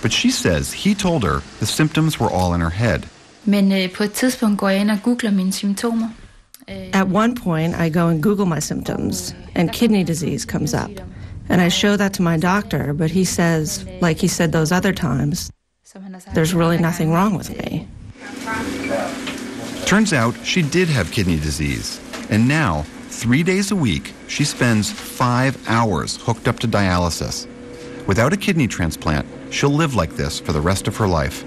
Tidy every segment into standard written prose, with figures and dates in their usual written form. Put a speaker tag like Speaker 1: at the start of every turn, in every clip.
Speaker 1: But she says he told her the symptoms were all in her head.
Speaker 2: Men på et tidspunkt går jeg ind og googler mine symptomer.
Speaker 3: At one point, I go and Google my symptoms, and kidney disease comes up. And I show that to my doctor, but he says, like he said those other times, there's really nothing wrong with me.
Speaker 1: Turns out she did have kidney disease. And now, 3 days a week, she spends 5 hours hooked up to dialysis. Without a kidney transplant, she'll live like this for the rest of her life.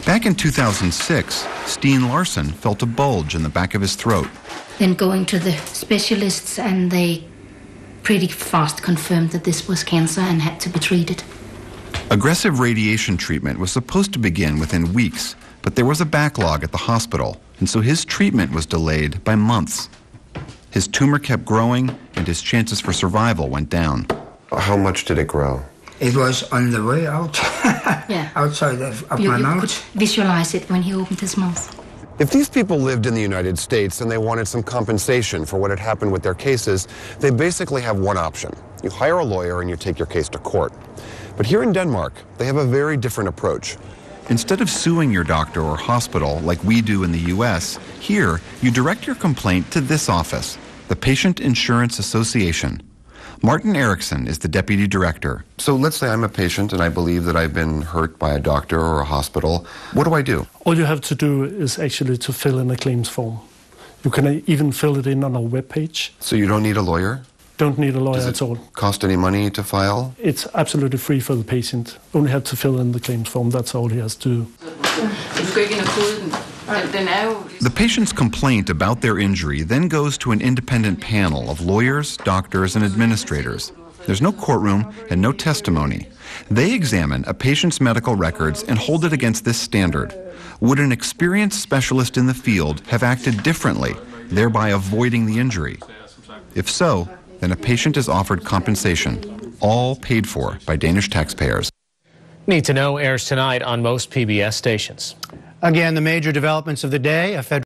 Speaker 1: Back in 2006, Steen Larsen felt a bulge in the back of his throat.
Speaker 4: Then going to the specialists, and they pretty fast confirmed that this was cancer and had to be treated.
Speaker 1: Aggressive radiation treatment was supposed to begin within weeks, but there was a backlog at the hospital, and so his treatment was delayed by months. His tumor kept growing, and his chances for survival went down.
Speaker 5: How much did it grow?
Speaker 6: It was on the way out, outside of my mouth.
Speaker 4: You could visualize it when he opened his mouth.
Speaker 5: If these people lived in the United States and they wanted some compensation for what had happened with their cases, they basically have one option. You hire a lawyer and you take your case to court. But here in Denmark, they have a very different approach.
Speaker 1: Instead of suing your doctor or hospital like we do in the U.S., here you direct your complaint to this office, the Patient Insurance Association. Martin Eriksson is the deputy director.
Speaker 5: So let's say I'm a patient and I believe that I've been hurt by a doctor or a hospital. What do I do?
Speaker 7: All you have to do is actually to fill in a claims form. You can even fill it in on our webpage.
Speaker 5: So you don't need a lawyer?
Speaker 7: Don't need a lawyer at all.
Speaker 5: Cost any money to file?
Speaker 7: It's absolutely free for the patient. Only have to fill in the claims form. That's all he has to do.
Speaker 1: The patient's complaint about their injury then goes to an independent panel of lawyers, doctors, and administrators. There's no courtroom and no testimony. They examine a patient's medical records and hold it against this standard. Would an experienced specialist in the field have acted differently, thereby avoiding the injury? If so, then a patient is offered compensation, all paid for by Danish taxpayers.
Speaker 8: Need to Know airs tonight on most PBS stations.
Speaker 9: Again, the major developments of the day, a federal